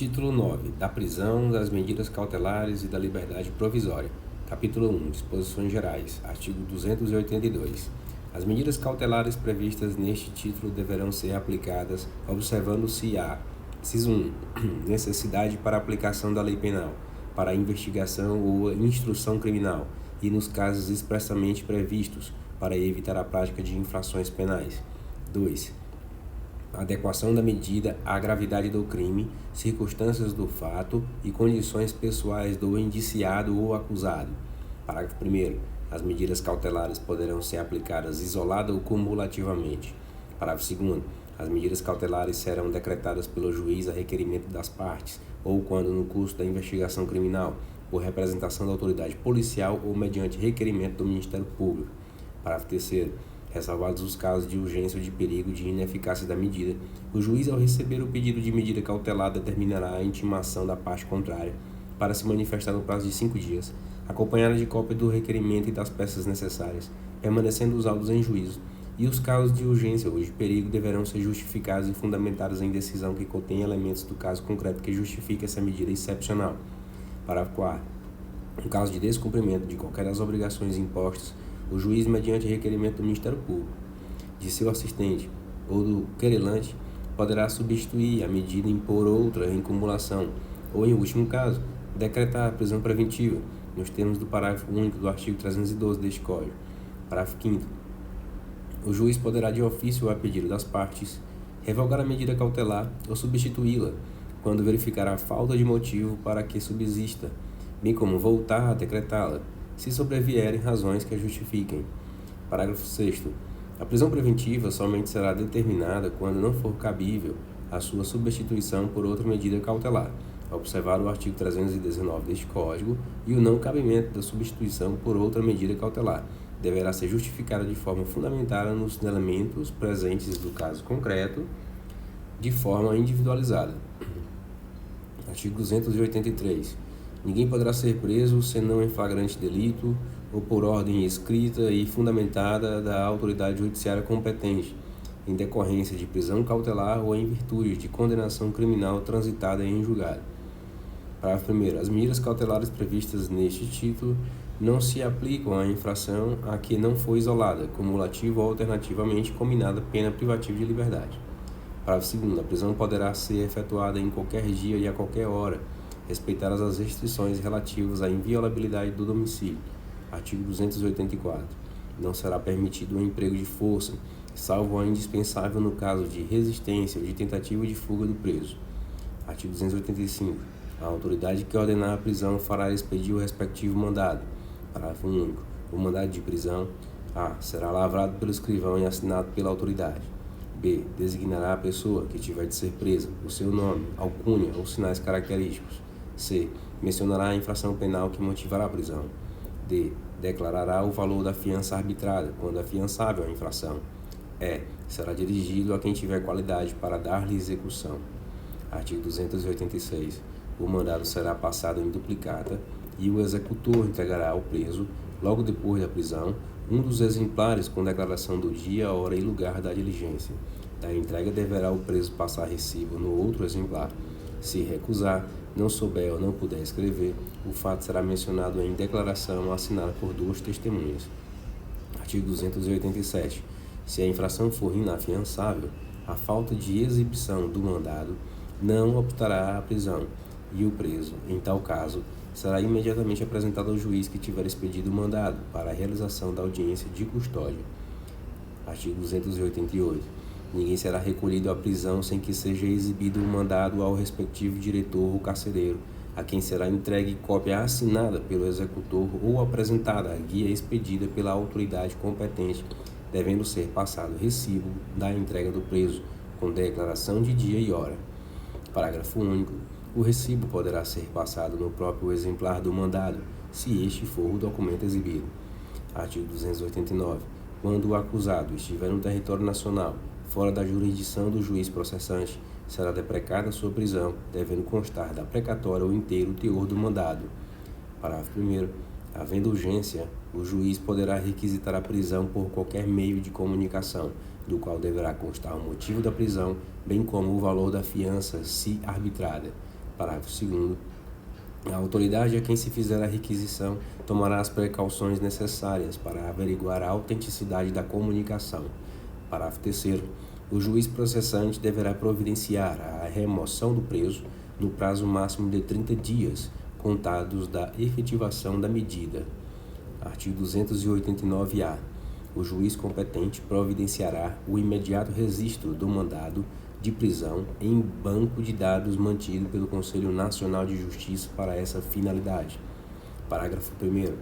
Título 9. Da prisão, das medidas cautelares e da liberdade provisória. Capítulo 1. Disposições gerais. Artigo 282. As medidas cautelares previstas neste título deverão ser aplicadas observando-se a: inciso 1. Necessidade para a aplicação da lei penal, para a investigação ou instrução criminal e nos casos expressamente previstos, para evitar a prática de infrações penais. 2. Adequação da medida à gravidade do crime, circunstâncias do fato e condições pessoais do indiciado ou acusado. Parágrafo 1º. As medidas cautelares poderão ser aplicadas isolada ou cumulativamente. Parágrafo 2º. As medidas cautelares serão decretadas pelo juiz a requerimento das partes, ou quando no curso da investigação criminal, por representação da autoridade policial ou mediante requerimento do Ministério Público. Parágrafo 3º. Ressalvados os casos de urgência ou de perigo de ineficácia da medida, o juiz, ao receber o pedido de medida cautelar, determinará a intimação da parte contrária para se manifestar no prazo de 5 dias, acompanhada de cópia do requerimento e das peças necessárias, permanecendo os autos em juízo, e os casos de urgência ou de perigo deverão ser justificados e fundamentados em decisão que contenha elementos do caso concreto que justifique essa medida excepcional. Parágrafo 4º. No caso de descumprimento de qualquer das obrigações impostas, o juiz, mediante requerimento do Ministério Público, de seu assistente ou do querelante, poderá substituir a medida e impor outra em cumulação, ou, em último caso, decretar a prisão preventiva, nos termos do parágrafo único do artigo 312 deste Código. Parágrafo 5º. O juiz poderá, de ofício ou a pedido das partes, revogar a medida cautelar ou substituí-la, quando verificar a falta de motivo para que subsista, bem como voltar a decretá-la, se sobrevierem razões que a justifiquem. Parágrafo 6º. A prisão preventiva somente será determinada quando não for cabível a sua substituição por outra medida cautelar, a observar o artigo 319 deste Código, e o não cabimento da substituição por outra medida cautelar deverá ser justificada de forma fundamentada nos elementos presentes do caso concreto, de forma individualizada. Artigo 283. Ninguém poderá ser preso senão em flagrante delito ou por ordem escrita e fundamentada da autoridade judiciária competente, em decorrência de prisão cautelar ou em virtude de condenação criminal transitada em julgado. Parágrafo 1º. As medidas cautelares previstas neste título não se aplicam à infração a que não for isolada, cumulativa ou alternativamente combinada pena privativa de liberdade. Parágrafo 2º. A prisão poderá ser efetuada em qualquer dia e a qualquer hora, respeitadas as restrições relativas à inviolabilidade do domicílio. Artigo 284. Não será permitido o emprego de força, salvo a indispensável no caso de resistência ou de tentativa de fuga do preso. Artigo 285. A autoridade que ordenar a prisão fará expedir o respectivo mandado. Parágrafo único. O mandado de prisão: a. Será lavrado pelo escrivão e assinado pela autoridade. b. Designará a pessoa que tiver de ser presa, o seu nome, alcunha ou sinais característicos. c. Mencionará a infração penal que motivará a prisão. d. Declarará o valor da fiança arbitrada, quando afiançável a infração. e. Será dirigido a quem tiver qualidade para dar-lhe execução. Artigo 286. O mandado será passado em duplicata e o executor entregará ao preso, logo depois da prisão, um dos exemplares com declaração do dia, hora e lugar da diligência. Da entrega deverá o preso passar recibo no outro exemplar. Se recusar, não souber ou não puder escrever, o fato será mencionado em declaração assinada por 2 testemunhas. Artigo 287. Se a infração for inafiançável, a falta de exibição do mandado não optará a prisão, e o preso, em tal caso, será imediatamente apresentado ao juiz que tiver expedido o mandado para a realização da audiência de custódia. Artigo 288. Ninguém será recolhido à prisão sem que seja exibido o mandado ao respectivo diretor ou carcereiro, a quem será entregue cópia assinada pelo executor ou apresentada a guia expedida pela autoridade competente, devendo ser passado recibo da entrega do preso, com declaração de dia e hora. Parágrafo único. O recibo poderá ser passado no próprio exemplar do mandado, se este for o documento exibido. Artigo 289. Quando o acusado estiver no território nacional, fora da jurisdição do juiz processante, será deprecada sua prisão, devendo constar da precatória ou inteiro o teor do mandado. Parágrafo 1º. Havendo urgência, o juiz poderá requisitar a prisão por qualquer meio de comunicação, do qual deverá constar o motivo da prisão, bem como o valor da fiança, se arbitrada. Parágrafo 2º. A autoridade a quem se fizer a requisição tomará as precauções necessárias para averiguar a autenticidade da comunicação. Parágrafo 3º. O juiz processante deverá providenciar a remoção do preso no prazo máximo de 30 dias, contados da efetivação da medida. Artigo 289-A. O juiz competente providenciará o imediato registro do mandado de prisão em banco de dados mantido pelo Conselho Nacional de Justiça para essa finalidade. Parágrafo 1º.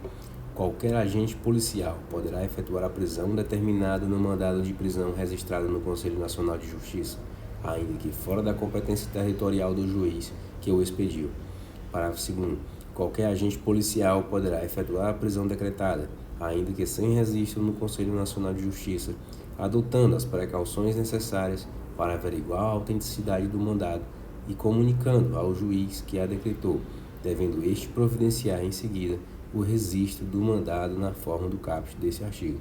Qualquer agente policial poderá efetuar a prisão determinada no mandado de prisão registrado no Conselho Nacional de Justiça, ainda que fora da competência territorial do juiz que o expediu. Parágrafo 2º. Qualquer agente policial poderá efetuar a prisão decretada, ainda que sem registro no Conselho Nacional de Justiça, adotando as precauções necessárias para averiguar a autenticidade do mandado e comunicando ao juiz que a decretou, devendo este providenciar em seguida o registro do mandado na forma do caput desse artigo.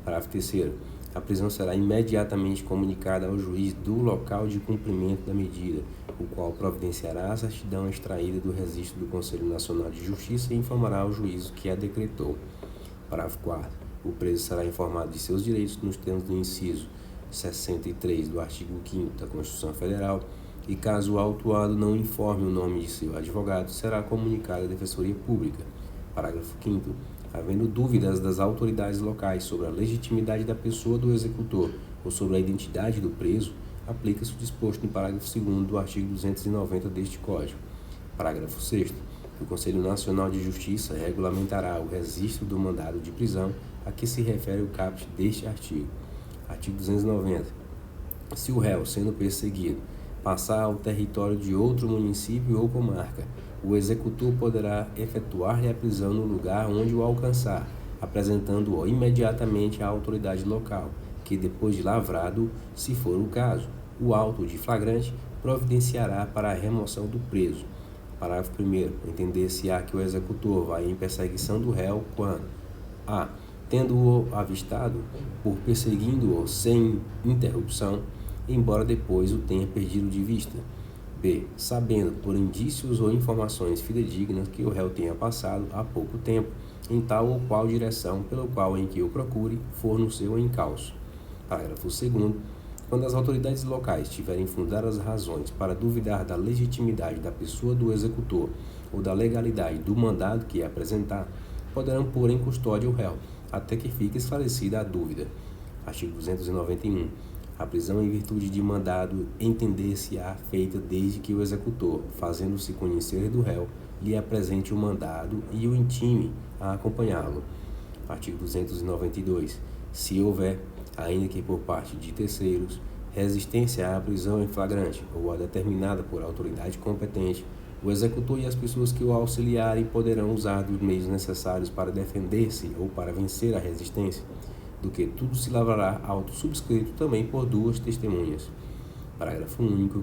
Parágrafo 3º. A prisão será imediatamente comunicada ao juiz do local de cumprimento da medida, o qual providenciará a certidão extraída do registro do Conselho Nacional de Justiça e informará ao juízo que a decretou. Parágrafo 4º. O preso será informado de seus direitos nos termos do inciso 63 do artigo 5º da Constituição Federal e, caso o autuado não informe o nome de seu advogado, será comunicado à Defensoria Pública. Parágrafo 5º. Havendo dúvidas das autoridades locais sobre a legitimidade da pessoa do executor ou sobre a identidade do preso, aplica-se o disposto no parágrafo 2º do artigo 290 deste Código. Parágrafo 6º. O Conselho Nacional de Justiça regulamentará o registro do mandado de prisão a que se refere o caput deste artigo. Artigo 290. Se o réu, sendo perseguido, passar ao território de outro município ou comarca, o executor poderá efetuar-lhe a prisão no lugar onde o alcançar, apresentando-o imediatamente à autoridade local, que, depois de lavrado, se for o caso, o auto de flagrante providenciará para a remoção do preso. Parágrafo 1º. Entender-se-á que o executor vai em perseguição do réu quando a. Tendo-o avistado, por perseguindo-o sem interrupção, embora depois o tenha perdido de vista. B. Sabendo, por indícios ou informações fidedignas, que o réu tenha passado há pouco tempo em tal ou qual direção pelo qual em que o procure for no seu encalço. Parágrafo 2º. Quando as autoridades locais tiverem fundadas razões para duvidar da legitimidade da pessoa do executor ou da legalidade do mandado que apresentar, poderão pôr em custódia o réu, até que fique esclarecida a dúvida. Artigo 291. A prisão em virtude de mandado entender-se-á feita desde que o executor, fazendo-se conhecer do réu, lhe apresente o mandado e o intime a acompanhá-lo. Artigo 292. Se houver, ainda que por parte de terceiros, resistência à prisão em flagrante ou a determinada por autoridade competente, o executor e as pessoas que o auxiliarem poderão usar dos meios necessários para defender-se ou para vencer a resistência, do que tudo se lavrará auto subscrito também por duas testemunhas. Parágrafo único.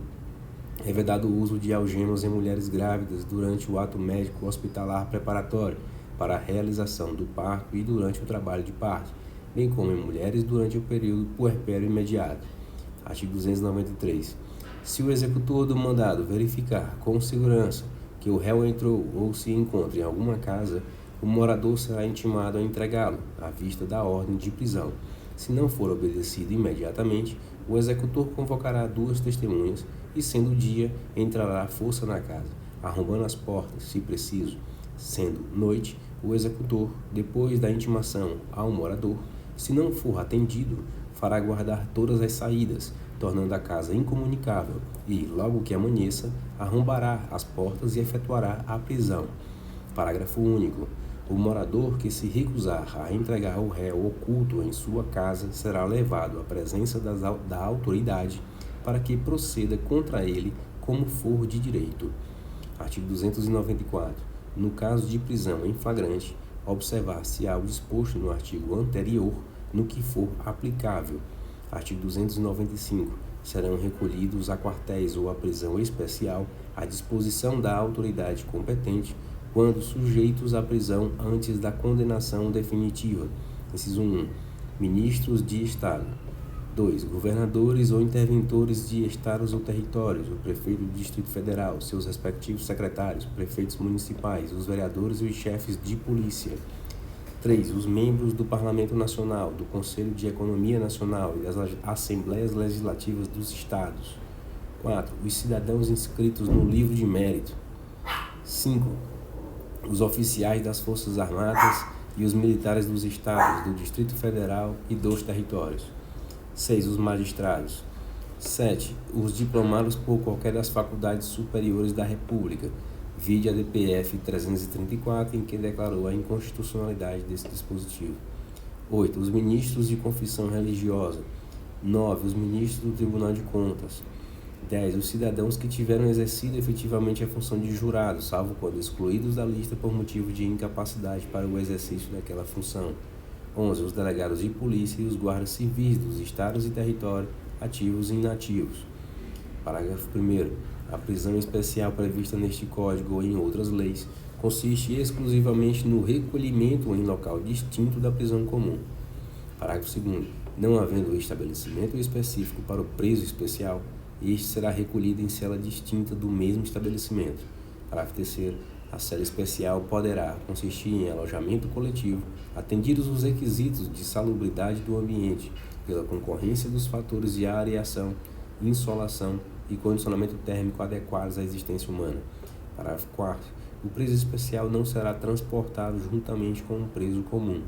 É vedado o uso de algemas em mulheres grávidas durante o ato médico hospitalar preparatório para a realização do parto e durante o trabalho de parto, bem como em mulheres durante o período puerpério imediato. Artigo 293. Se o executor do mandado verificar com segurança que o réu entrou ou se encontra em alguma casa, o morador será intimado a entregá-lo, à vista da ordem de prisão. Se não for obedecido imediatamente, o executor convocará duas testemunhas e, sendo dia, entrará à força na casa, arrombando as portas, se preciso. Sendo noite, o executor, depois da intimação ao morador, se não for atendido, fará guardar todas as saídas, tornando a casa incomunicável e, logo que amanheça, arrombará as portas e efetuará a prisão. Parágrafo único. O morador que se recusar a entregar o réu oculto em sua casa será levado à presença da autoridade para que proceda contra ele como for de direito. Artigo 294. No caso de prisão em flagrante, observar-se-á o disposto no artigo anterior no que for aplicável. Artigo 295. Serão recolhidos a quartéis ou a prisão especial à disposição da autoridade competente quando sujeitos à prisão antes da condenação definitiva. Inciso 1. Ministros de Estado. 2. Governadores ou interventores de estados ou territórios, o prefeito do Distrito Federal, seus respectivos secretários, prefeitos municipais, os vereadores e os chefes de polícia. 3. Os membros do Parlamento Nacional, do Conselho de Economia Nacional e das Assembleias Legislativas dos Estados. 4. Os cidadãos inscritos no livro de mérito. 5. Os oficiais das Forças Armadas e os militares dos estados, do Distrito Federal e dos territórios. 6. Os magistrados. 7. Os diplomados por qualquer das faculdades superiores da República, vide a DPF 334, em que declarou a inconstitucionalidade desse dispositivo. 8. Os ministros de confissão religiosa. 9. Os ministros do Tribunal de Contas. 10. Os cidadãos que tiveram exercido efetivamente a função de jurado, salvo quando excluídos da lista por motivo de incapacidade para o exercício daquela função. 11. Os delegados de polícia e os guardas civis dos estados e território, ativos e inativos. Parágrafo 1º. A prisão especial prevista neste Código ou em outras leis consiste exclusivamente no recolhimento em local distinto da prisão comum. Parágrafo 2º. Não havendo estabelecimento específico para o preso especial, este será recolhido em cela distinta do mesmo estabelecimento. Parágrafo 3º. A cela especial poderá consistir em alojamento coletivo, atendidos os requisitos de salubridade do ambiente, pela concorrência dos fatores de areação, insolação e condicionamento térmico adequados à existência humana. Parágrafo 4º. O preso especial não será transportado juntamente com o preso comum.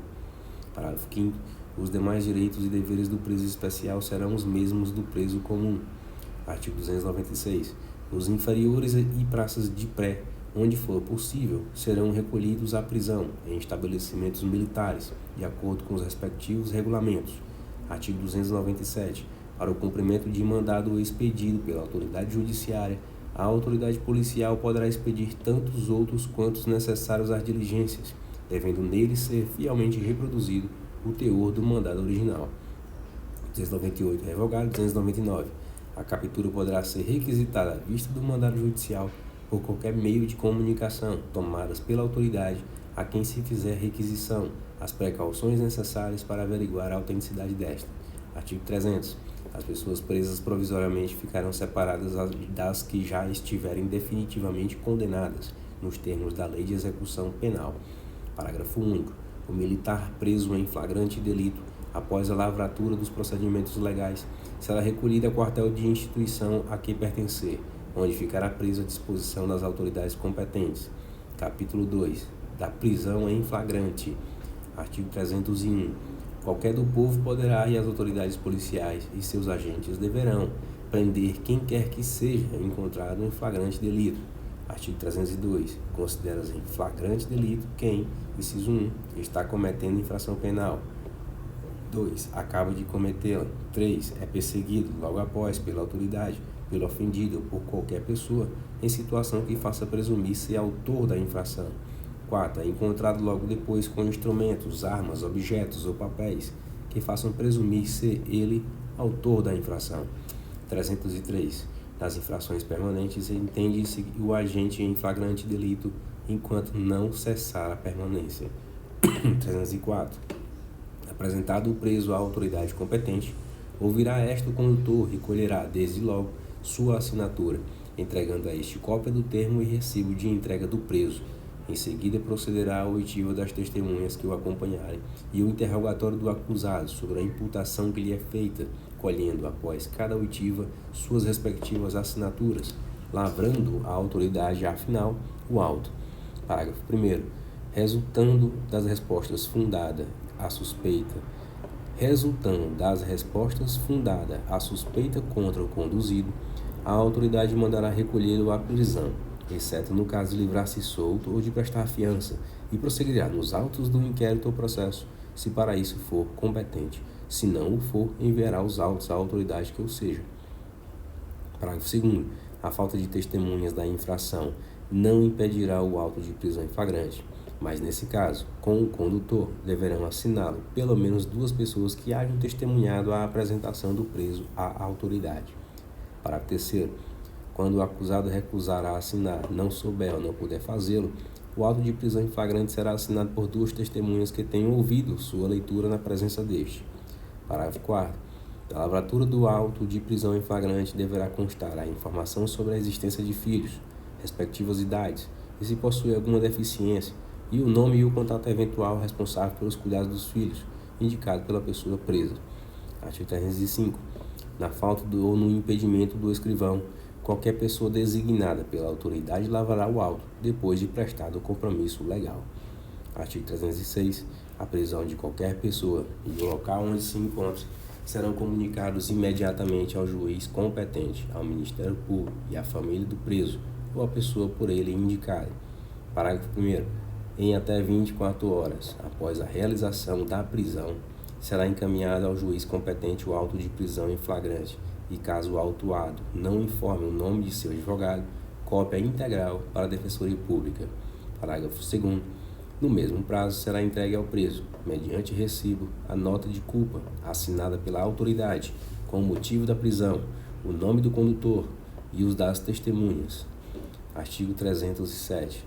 Parágrafo 5º. Os demais direitos e deveres do preso especial serão os mesmos do preso comum. Artigo 296. Os inferiores e praças de pré, onde for possível, serão recolhidos à prisão em estabelecimentos militares, de acordo com os respectivos regulamentos. Artigo 297. Para o cumprimento de mandado expedido pela autoridade judiciária, a autoridade policial poderá expedir tantos outros quantos necessários às diligências, devendo nele ser fielmente reproduzido o teor do mandado original. 298. Revogado. 299. A captura poderá ser requisitada à vista do mandado judicial por qualquer meio de comunicação tomadas pela autoridade a quem se fizer requisição, as precauções necessárias para averiguar a autenticidade desta. Artigo 300. As pessoas presas provisoriamente ficarão separadas das que já estiverem definitivamente condenadas, nos termos da Lei de Execução Penal. Parágrafo único. O militar preso em flagrante delito, após a lavratura dos procedimentos legais, será recolhido ao quartel de instituição a que pertencer, onde ficará preso à disposição das autoridades competentes. Capítulo 2. Da prisão em flagrante. Artigo 301. Qualquer do povo poderá e as autoridades policiais e seus agentes deverão prender quem quer que seja encontrado em flagrante delito. Artigo 302. Considera-se em flagrante delito quem, inciso 1, está cometendo infração penal. 2. Acaba de cometê-la. 3. É perseguido logo após pela autoridade, pelo ofendido ou por qualquer pessoa, em situação que faça presumir ser autor da infração. 4. É encontrado logo depois com instrumentos, armas, objetos ou papéis que façam presumir ser ele autor da infração. 303. Nas infrações permanentes, entende-se o agente em flagrante delito enquanto não cessar a permanência. 304. Apresentado o preso à autoridade competente, ouvirá esta o condutor e colherá, desde logo, sua assinatura, entregando a este cópia do termo e recibo de entrega do preso. Em seguida, procederá a oitiva das testemunhas que o acompanharem e o interrogatório do acusado sobre a imputação que lhe é feita, colhendo, após cada oitiva, suas respectivas assinaturas, lavrando a autoridade, afinal, o auto. Parágrafo 1º. Resultando das respostas fundada a suspeita contra o conduzido, a autoridade mandará recolhê-lo à prisão, exceto no caso de livrar-se solto ou de prestar fiança, e prosseguirá nos autos do inquérito ou processo, se para isso for competente. Se não o for, enviará os autos à autoridade que o seja. Parágrafo 2º. A falta de testemunhas da infração não impedirá o auto de prisão em flagrante, mas nesse caso, com o condutor, deverão assiná-lo pelo menos 2 pessoas que hajam testemunhado a apresentação do preso à autoridade. Parágrafo 3º. Quando o acusado recusar a assinar, não souber ou não puder fazê-lo, o auto de prisão em flagrante será assinado por 2 testemunhas que tenham ouvido sua leitura na presença deste. Parágrafo 4º. Na lavratura do auto de prisão em flagrante deverá constar a informação sobre a existência de filhos, respectivas idades, e se possui alguma deficiência, e o nome e o contato eventual responsável pelos cuidados dos filhos, indicado pela pessoa presa. Artigo 305. Na falta ou no impedimento do escrivão, qualquer pessoa designada pela autoridade lavrará o auto, depois de prestado o compromisso legal. Artigo 306. A prisão de qualquer pessoa e o local onde se encontre serão comunicados imediatamente ao juiz competente, ao Ministério Público e à família do preso ou à pessoa por ele indicada. Parágrafo 1º. Em até 24 horas após a realização da prisão, será encaminhado ao juiz competente o auto de prisão em flagrante e, caso o autuado não informe o nome de seu advogado, cópia integral para a Defensoria Pública. Parágrafo 2º. No mesmo prazo, será entregue ao preso, mediante recibo, a nota de culpa assinada pela autoridade, com o motivo da prisão, o nome do condutor e os das testemunhas. Artigo 307.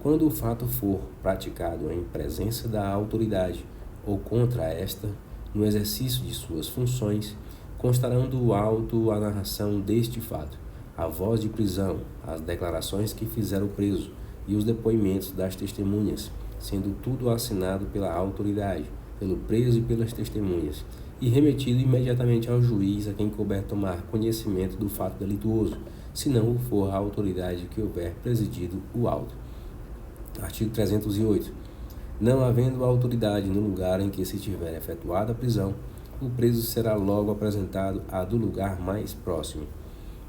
Quando o fato for praticado em presença da autoridade ou contra esta, no exercício de suas funções, constarão do auto a narração deste fato, a voz de prisão, as declarações que fizer o preso e os depoimentos das testemunhas, sendo tudo assinado pela autoridade, pelo preso e pelas testemunhas, e remetido imediatamente ao juiz a quem couber tomar conhecimento do fato delituoso, se não o for a autoridade que houver presidido o auto. Artigo 308. Não havendo autoridade no lugar em que se tiver efetuada a prisão, o preso será logo apresentado à do lugar mais próximo.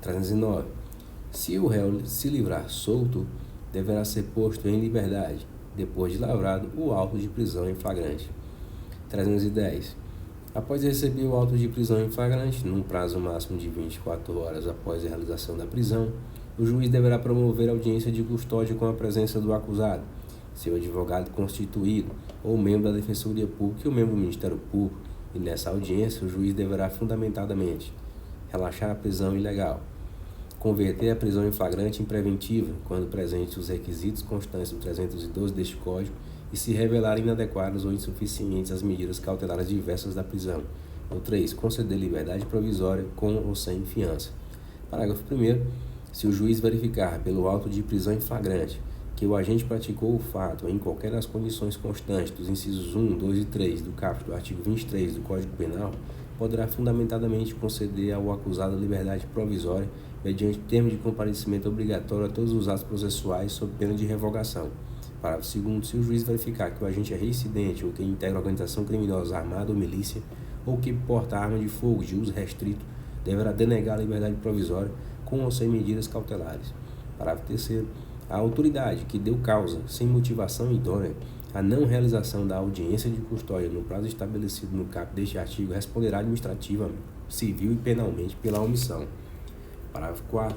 309. Se o réu se livrar solto, deverá ser posto em liberdade, depois de lavrado o auto de prisão em flagrante. 310. Após receber o auto de prisão em flagrante, num prazo máximo de 24 horas após a realização da prisão, o juiz deverá promover audiência de custódia com a presença do acusado, seu advogado constituído, ou membro da Defensoria Pública ou membro do Ministério Público, e nessa audiência o juiz deverá fundamentadamente relaxar a prisão ilegal, converter a prisão em flagrante em preventiva, quando presentes os requisitos constantes do 312 deste Código e se revelarem inadequadas ou insuficientes as medidas cautelares diversas da prisão. Ou 3. Conceder liberdade provisória com ou sem fiança. Parágrafo 1º. Se o juiz verificar pelo auto de prisão em flagrante que o agente praticou o fato em qualquer das condições constantes dos incisos 1, 2 e 3 do caput do artigo 23 do Código Penal, poderá fundamentadamente conceder ao acusado a liberdade provisória mediante termo de comparecimento obrigatório a todos os atos processuais sob pena de revogação. Parágrafo 2º. Se o juiz verificar que o agente é reincidente ou que integra organização criminosa armada ou milícia ou que porta arma de fogo de uso restrito, deverá denegar a liberdade provisória com ou sem medidas cautelares. Parágrafo 3º. A autoridade que deu causa, sem motivação idônea, à não realização da audiência de custódia no prazo estabelecido no caput deste artigo responderá administrativa, civil e penalmente pela omissão. Parágrafo 4º.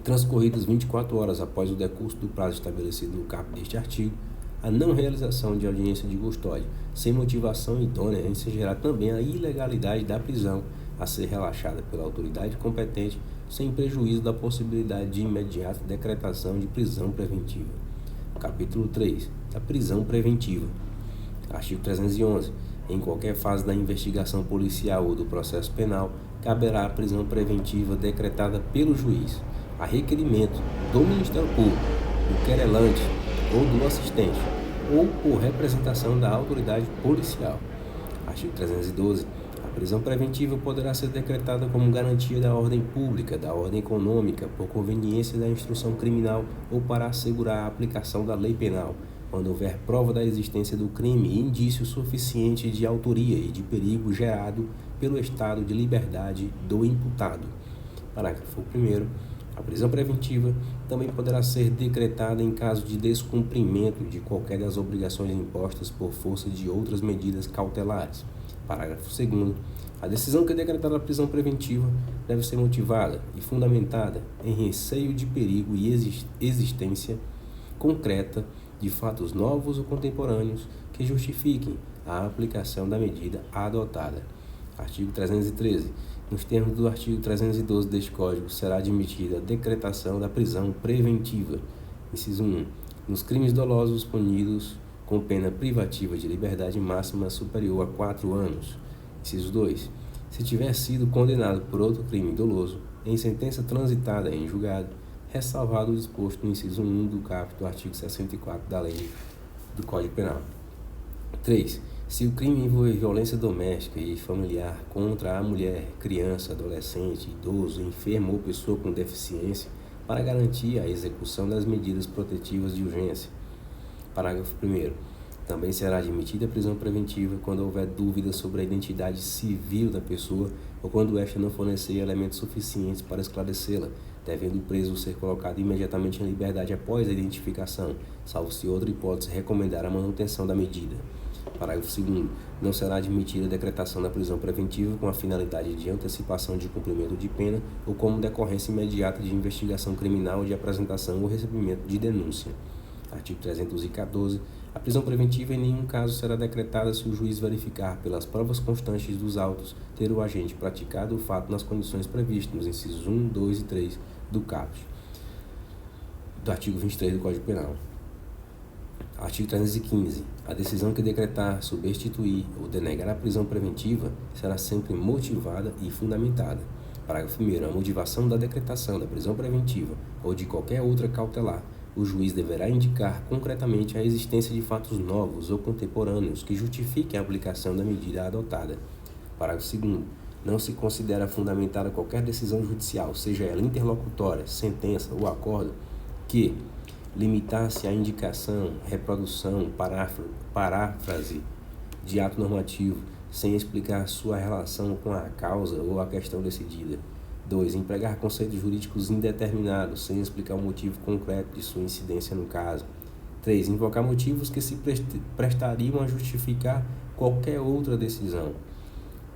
Transcorridas 24 horas após o decurso do prazo estabelecido no caput deste artigo, a não realização de audiência de custódia sem motivação idônea ensejará também a ilegalidade da prisão a ser relaxada pela autoridade competente, sem prejuízo da possibilidade de imediata decretação de prisão preventiva. Capítulo 3. Da prisão preventiva. Artigo 311. Em qualquer fase da investigação policial ou do processo penal, caberá a prisão preventiva decretada pelo juiz, a requerimento do Ministério Público, do querelante ou do assistente, ou por representação da autoridade policial. Artigo 312. A prisão preventiva poderá ser decretada como garantia da ordem pública, da ordem econômica, por conveniência da instrução criminal ou para assegurar a aplicação da lei penal, quando houver prova da existência do crime e indício suficiente de autoria e de perigo gerado pelo estado de liberdade do imputado. Parágrafo 1º. A prisão preventiva também poderá ser decretada em caso de descumprimento de qualquer das obrigações impostas por força de outras medidas cautelares. Parágrafo 2º. A decisão que decretar a prisão preventiva deve ser motivada e fundamentada em receio de perigo e existência concreta de fatos novos ou contemporâneos que justifiquem a aplicação da medida adotada. Artigo 313. Nos termos do artigo 312 deste Código, será admitida a decretação da prisão preventiva. Inciso 1. Nos crimes dolosos punidos com pena privativa de liberdade máxima superior a 4 anos. Inciso 2. se tiver sido condenado por outro crime doloso, em sentença transitada em julgado, ressalvado o disposto no inciso 1 do caput do artigo 64 da Lei do Código Penal. 3. Se o crime envolver violência doméstica e familiar contra a mulher, criança, adolescente, idoso, enfermo ou pessoa com deficiência, para garantir a execução das medidas protetivas de urgência. Parágrafo 1º. Também será admitida a prisão preventiva quando houver dúvida sobre a identidade civil da pessoa ou quando esta não fornecer elementos suficientes para esclarecê-la, devendo o preso ser colocado imediatamente em liberdade após a identificação, salvo se outra hipótese recomendar a manutenção da medida. Parágrafo 2º. Não será admitida a decretação da prisão preventiva com a finalidade de antecipação de cumprimento de pena ou como decorrência imediata de investigação criminal de apresentação ou recebimento de denúncia. Artigo 314. A prisão preventiva em nenhum caso será decretada se o juiz verificar pelas provas constantes dos autos ter o agente praticado o fato nas condições previstas nos incisos 1, 2 e 3 do caput do artigo 23 do Código Penal. Artigo 315. A decisão que decretar, substituir ou denegar a prisão preventiva será sempre motivada e fundamentada. Parágrafo 1º. A motivação da decretação da prisão preventiva ou de qualquer outra cautelar, o juiz deverá indicar concretamente a existência de fatos novos ou contemporâneos que justifiquem a aplicação da medida adotada. Parágrafo 2º. Não se considera fundamentada qualquer decisão judicial, seja ela interlocutória, sentença ou acordo, que limitar-se à indicação, reprodução, paráfrase de ato normativo, sem explicar sua relação com a causa ou a questão decidida. 2. Empregar conceitos jurídicos indeterminados, sem explicar o motivo concreto de sua incidência no caso. 3. Invocar motivos que se prestariam a justificar qualquer outra decisão.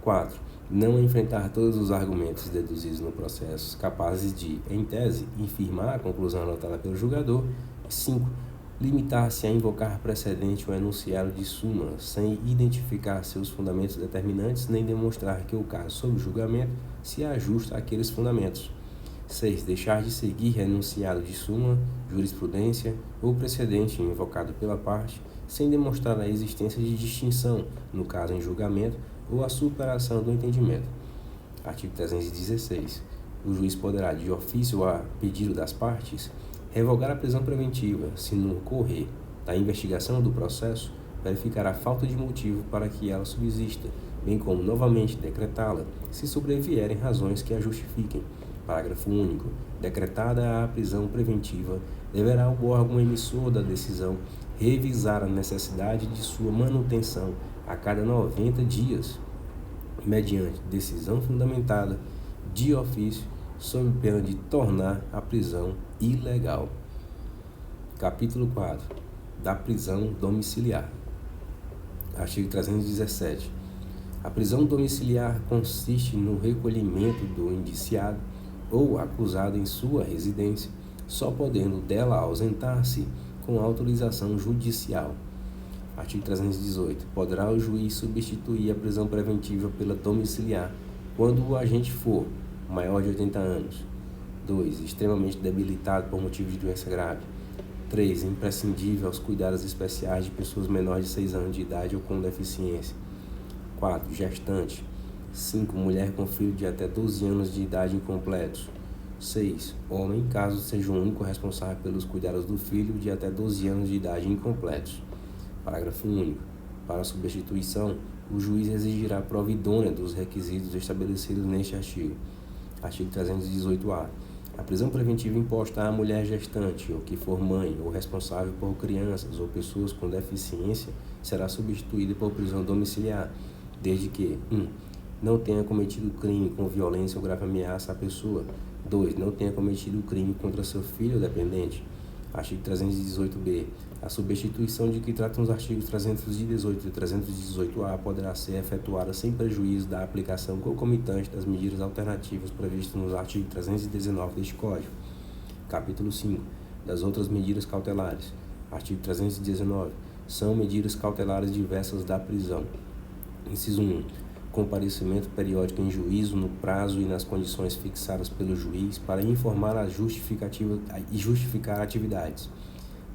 4. Não enfrentar todos os argumentos deduzidos no processo, capazes de, em tese, infirmar a conclusão adotada pelo julgador. 5. Limitar-se a invocar precedente ou enunciado de súmula, sem identificar seus fundamentos determinantes, nem demonstrar que o caso sob julgamento se ajusta àqueles fundamentos. 6. Deixar de seguir enunciado de súmula, jurisprudência ou precedente invocado pela parte, sem demonstrar a existência de distinção, no caso em julgamento, ou a superação do entendimento. Artigo 316. O juiz poderá, de ofício ou a pedido das partes, revogar a prisão preventiva, se no ocorrer da investigação do processo verificar a falta de motivo para que ela subsista, bem como novamente decretá-la, se sobrevierem razões que a justifiquem. Parágrafo único. Decretada a prisão preventiva, deverá o órgão emissor da decisão revisar a necessidade de sua manutenção a cada 90 dias, mediante decisão fundamentada de ofício, sob pena de tornar a prisão ilegal. Capítulo 4. Da prisão domiciliar. Artigo 317. A prisão domiciliar consiste no recolhimento do indiciado ou acusado em sua residência, só podendo dela ausentar-se com autorização judicial. Artigo 318. Poderá o juiz substituir a prisão preventiva pela domiciliar, quando o agente for maior de 80 anos. 2. Extremamente debilitado por motivo de doença grave. 3. Imprescindível aos cuidados especiais de pessoas menores de 6 anos de idade ou com deficiência. 4. Gestante. 5. Mulher com filho de até 12 anos de idade incompletos. 6. Homem, caso seja o único responsável pelos cuidados do filho de até 12 anos de idade incompletos. Parágrafo único. Para a substituição, o juiz exigirá prova idônea dos requisitos estabelecidos neste artigo. Artigo 318-A. A prisão preventiva imposta à mulher gestante ou que for mãe ou responsável por crianças ou pessoas com deficiência será substituída por prisão domiciliar, desde que 1. Não tenha cometido crime com violência ou grave ameaça à pessoa. 2. Não tenha cometido crime contra seu filho ou dependente. Artigo 318-B. A substituição de que tratam os artigos 318 e 318-A poderá ser efetuada sem prejuízo da aplicação concomitante das medidas alternativas previstas no artigo 319 deste Código. Capítulo 5. Das outras medidas cautelares. Artigo 319. São medidas cautelares diversas da prisão. Inciso 1. Comparecimento periódico em juízo no prazo e nas condições fixadas pelo juiz para informar e justificar atividades.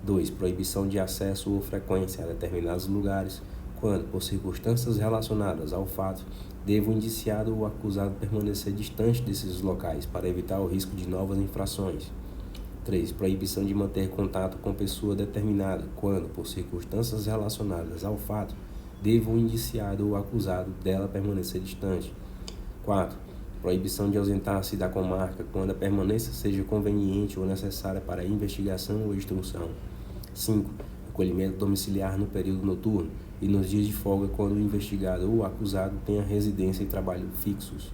2. Proibição de acesso ou frequência a determinados lugares, quando, por circunstâncias relacionadas ao fato, Deve o indiciado ou o acusado permanecer distante desses locais para evitar o risco de novas infrações. 3. Proibição de manter contato com pessoa determinada, quando, por circunstâncias relacionadas ao fato, deva o indiciado ou o acusado dela permanecer distante. 4. Proibição de ausentar-se da comarca, quando a permanência seja conveniente ou necessária para a investigação ou instrução. 5. Acolhimento domiciliar no período noturno e nos dias de folga, quando o investigado ou o acusado tenha residência e trabalho fixos.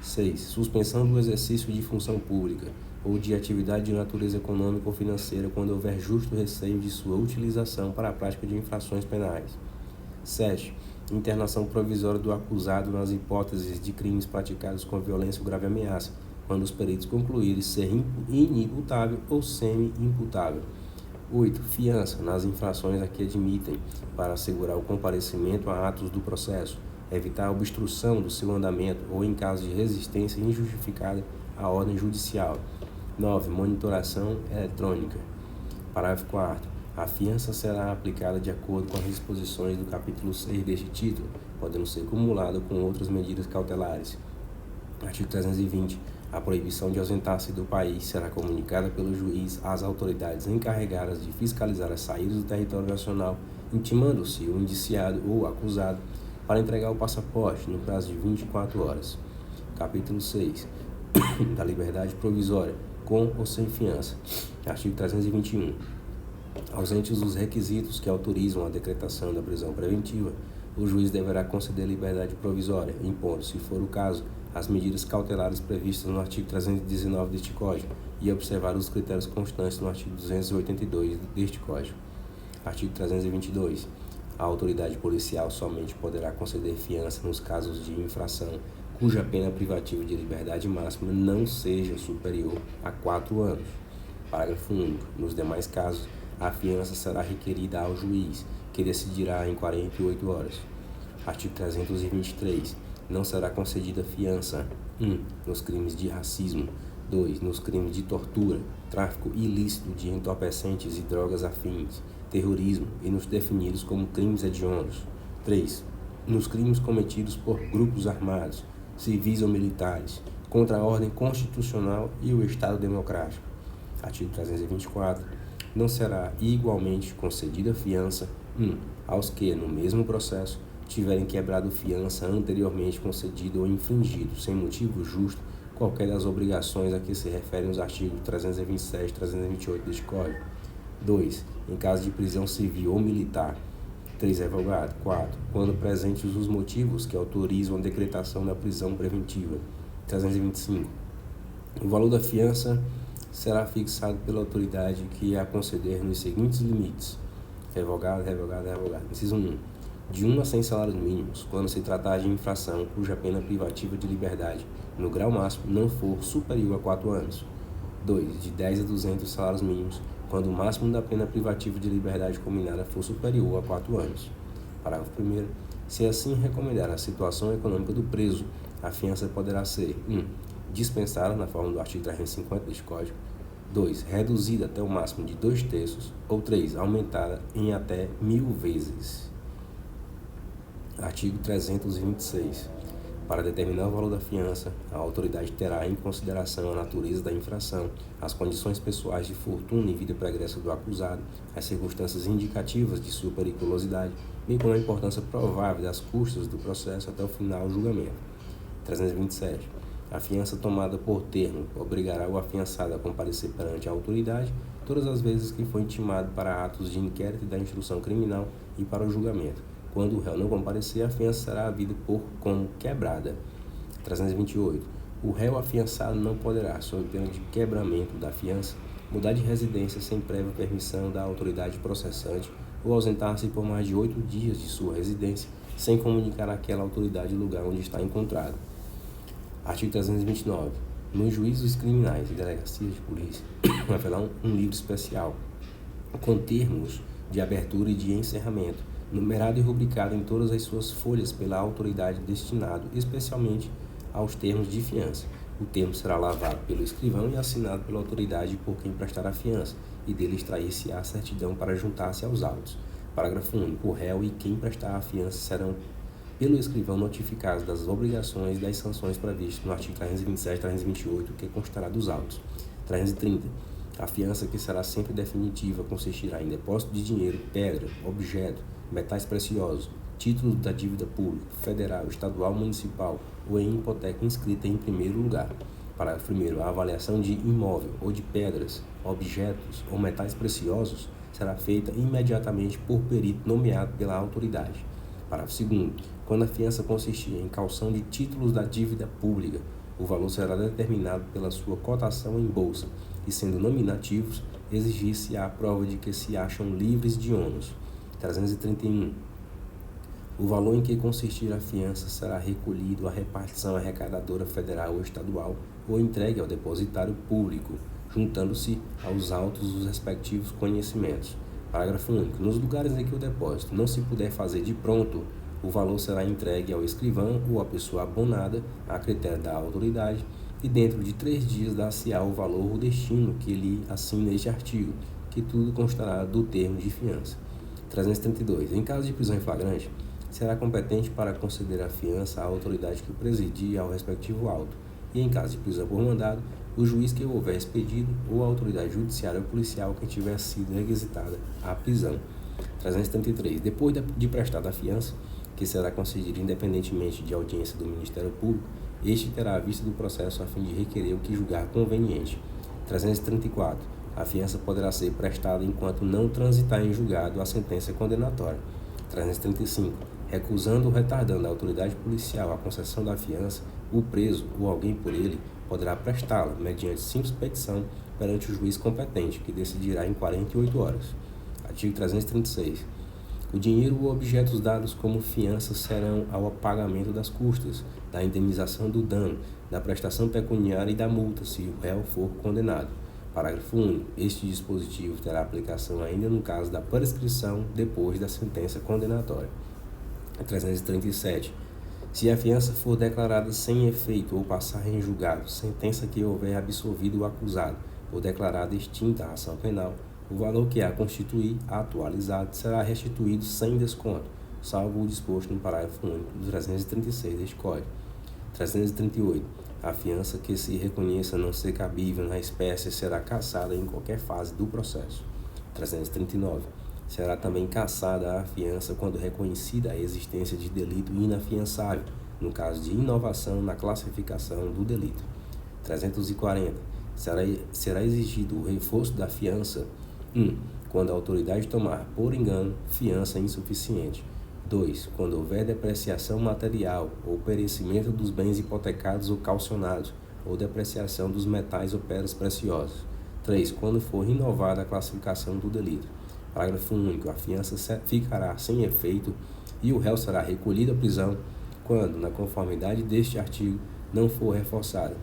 6. Suspensão do exercício de função pública ou de atividade de natureza econômica ou financeira, quando houver justo receio de sua utilização para a prática de infrações penais. 7. Internação provisória do acusado nas hipóteses de crimes praticados com violência ou grave ameaça, quando os peritos concluírem ser inimputável ou semi-imputável. 8. Fiança nas infrações a que admitem, para assegurar o comparecimento a atos do processo, evitar a obstrução do seu andamento ou em caso de resistência injustificada à ordem judicial. 9. Monitoração eletrônica. Parágrafo 4º. A fiança será aplicada de acordo com as disposições do capítulo 6 deste título, podendo ser cumulada com outras medidas cautelares. Artigo 320. A proibição de ausentar-se do país será comunicada pelo juiz às autoridades encarregadas de fiscalizar as saídas do território nacional, intimando-se o indiciado ou o acusado para entregar o passaporte no prazo de 24 horas. Capítulo 6. Da liberdade provisória, com ou sem fiança. Artigo 321. Ausentes os requisitos que autorizam a decretação da prisão preventiva, o juiz deverá conceder liberdade provisória, impondo, se for o caso, as medidas cautelares previstas no artigo 319 deste Código e observar os critérios constantes no artigo 282 deste Código. Artigo 322. A autoridade policial somente poderá conceder fiança nos casos de infração cuja pena privativa de liberdade máxima não seja superior a 4 anos. Parágrafo único. Nos demais casos, a fiança será requerida ao juiz, que decidirá em 48 horas. Artigo 323. Não será concedida fiança: 1. Nos crimes de racismo. 2. Nos crimes de tortura, tráfico ilícito de entorpecentes e drogas afins, terrorismo e nos definidos como crimes hediondos. 3. Nos crimes cometidos por grupos armados, civis ou militares, contra a ordem constitucional e o Estado democrático. Artigo 324. Não será igualmente concedida fiança: 1. Aos que, no mesmo processo, tiverem quebrado fiança anteriormente concedido ou infringido, sem motivo justo, qualquer das obrigações a que se referem os artigos 327 e 328 deste Código. 2. Em caso de prisão civil ou militar. 3. Revogado. 4. Quando presentes os motivos que autorizam a decretação da prisão preventiva. 325. O valor da fiança será fixado pela autoridade que a conceder nos seguintes limites. Revogado. Inciso 1. De 1 a 100 salários mínimos, quando se tratar de infração cuja pena privativa de liberdade, no grau máximo, não for superior a 4 anos. 2. De 10 a 200 salários mínimos, quando o máximo da pena privativa de liberdade combinada for superior a 4 anos. Parágrafo 1º. Se assim recomendar a situação econômica do preso, a fiança poderá ser: 1. Dispensada na forma do artigo 350 deste Código. 2. Reduzida até o máximo de 2/3. Ou 3. Aumentada em até 1000 vezes. Artigo 326. Para determinar o valor da fiança, a autoridade terá em consideração a natureza da infração, as condições pessoais de fortuna e vida pregressa do acusado, as circunstâncias indicativas de sua periculosidade, bem como a importância provável das custas do processo até o final do julgamento. 327. A fiança tomada por termo obrigará o afiançado a comparecer perante a autoridade todas as vezes que for intimado para atos de inquérito e da instrução criminal e para o julgamento. Quando o réu não comparecer, a fiança será havida como quebrada. 328. O réu afiançado não poderá, sob pena de quebramento da fiança, mudar de residência sem prévia permissão da autoridade processante ou ausentar-se por mais de 8 dias de sua residência sem comunicar àquela autoridade o lugar onde está encontrado. Artigo 329. Nos juízos criminais e delegacias de polícia, haverá um livro especial com termos de abertura e de encerramento, numerado e rubricado em todas as suas folhas pela autoridade, destinado especialmente aos termos de fiança. O termo será lavado pelo escrivão e assinado pela autoridade por quem prestar a fiança, e dele extrair-se-á a certidão para juntar-se aos autos. Parágrafo único. O réu e quem prestar a fiança serão pelo escrivão notificado das obrigações e das sanções previstas no artigo 327 e 328, que constará dos autos. 330. A fiança, que será sempre definitiva, consistirá em depósito de dinheiro, pedra, objeto, metais preciosos, títulos da dívida pública, federal, estadual, municipal ou em hipoteca inscrita em primeiro lugar. Parágrafo 1º. A avaliação de imóvel ou de pedras, objetos ou metais preciosos será feita imediatamente por perito nomeado pela autoridade. Parágrafo 2º. Quando a fiança consistir em caução de títulos da dívida pública, o valor será determinado pela sua cotação em bolsa e, sendo nominativos, exigir-se a prova de que se acham livres de ônus. 331. O valor em que consistir a fiança será recolhido à repartição arrecadadora federal ou estadual ou entregue ao depositário público, juntando-se aos autos dos respectivos conhecimentos. Parágrafo único. Nos lugares em que o depósito não se puder fazer de pronto, o valor será entregue ao escrivão ou à pessoa abonada, a critério da autoridade, e dentro de 3 dias dar-se-á o valor ou destino que lhe assina este artigo, que tudo constará do termo de fiança. 332. Em caso de prisão em flagrante, será competente para conceder a fiança à autoridade que presidir ao respectivo auto, e em caso de prisão por mandado, o juiz que o houver expedido ou a autoridade judiciária ou policial que tiver sido requisitada a prisão. 333. Depois de prestada a fiança, que será concedida independentemente de audiência do Ministério Público, este terá a vista do processo a fim de requerer o que julgar conveniente. 334. A fiança poderá ser prestada enquanto não transitar em julgado a sentença condenatória. 335. Recusando ou retardando a autoridade policial a concessão da fiança, o preso ou alguém por ele poderá prestá-la mediante simples petição perante o juiz competente, que decidirá em 48 horas. Artigo 336. O dinheiro ou objetos dados como fiança serão ao pagamento das custas, da indenização do dano, da prestação pecuniária e da multa, se o réu for condenado. Parágrafo único. Este dispositivo terá aplicação ainda no caso da prescrição depois da sentença condenatória. 337. Se a fiança for declarada sem efeito ou passar em julgado, sentença que houver absolvido o acusado, ou declarada extinta a ação penal, o valor que a constituir, atualizado, será restituído sem desconto, salvo o disposto no parágrafo único do 336 deste Código. 338. A fiança que se reconheça não ser cabível na espécie será cassada em qualquer fase do processo. 339. Será também cassada a fiança quando reconhecida a existência de delito inafiançável, no caso de inovação na classificação do delito. 340. Será exigido o reforço da fiança 1. Quando a autoridade tomar, por engano, fiança insuficiente. 2. Quando houver depreciação material ou perecimento dos bens hipotecados ou calcionados, ou depreciação dos metais ou pedras preciosas. 3. Quando for renovada a classificação do delito. Parágrafo único. A fiança ficará sem efeito e o réu será recolhido à prisão quando, na conformidade deste artigo, não for reforçada.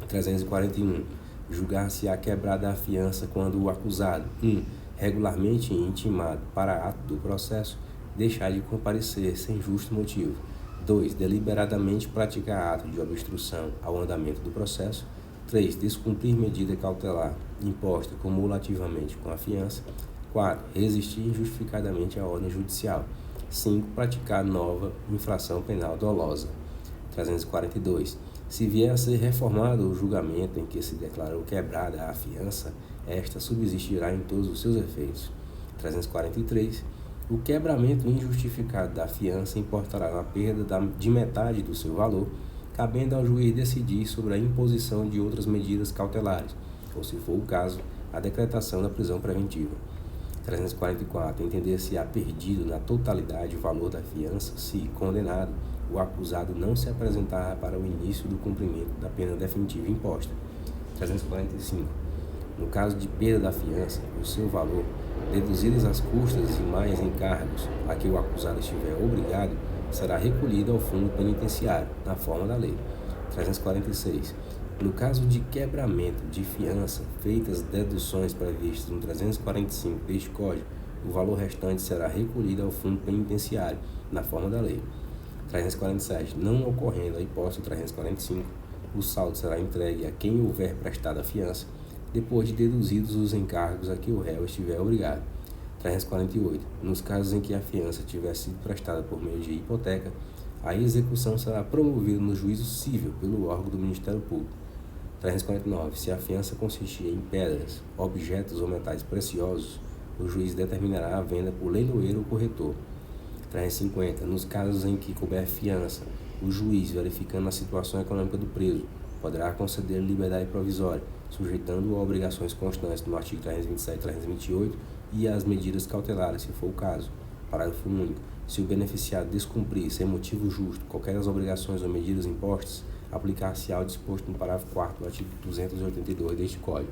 341. Julgar-se-á quebrada a fiança quando o acusado 1. Regularmente intimado para ato do processo, deixar de comparecer sem justo motivo. 2. Deliberadamente praticar ato de obstrução ao andamento do processo. 3. Descumprir medida cautelar imposta cumulativamente com a fiança. 4. Resistir injustificadamente à ordem judicial. 5. Praticar nova infração penal dolosa. 342. Se vier a ser reformado o julgamento em que se declarou quebrada a fiança, esta subsistirá em todos os seus efeitos. 343. O quebramento injustificado da fiança importará na perda de metade do seu valor, cabendo ao juiz decidir sobre a imposição de outras medidas cautelares, ou, se for o caso, a decretação da prisão preventiva. 344. Entender-se-á perdido na totalidade o valor da fiança se, condenado, o acusado não se apresentar para o início do cumprimento da pena definitiva imposta. 345. No caso de perda da fiança, o seu valor, deduzidas as custas e mais encargos a que o acusado estiver obrigado, será recolhido ao fundo penitenciário, na forma da lei. 346. No caso de quebramento de fiança, feitas deduções previstas no 345 deste Código, o valor restante será recolhido ao fundo penitenciário, na forma da lei. 347. Não ocorrendo a hipótese 345, o saldo será entregue a quem houver prestado a fiança, depois de deduzidos os encargos a que o réu estiver obrigado. 348. Nos casos em que a fiança tiver sido prestada por meio de hipoteca, a execução será promovida no juízo civil pelo órgão do Ministério Público. 349. Se a fiança consistir em pedras, objetos ou metais preciosos, o juiz determinará a venda por leiloeiro ou corretor. 350. Nos casos em que couber fiança, o juiz, verificando a situação econômica do preso, poderá conceder liberdade provisória, sujeitando-o a obrigações constantes no artigo 327 e 328 e às medidas cautelares, se for o caso. Parágrafo único. Se o beneficiado descumprir, sem motivo justo, qualquer das obrigações ou medidas impostas, aplicar-se-á o disposto no parágrafo 4º do artigo 282 deste Código.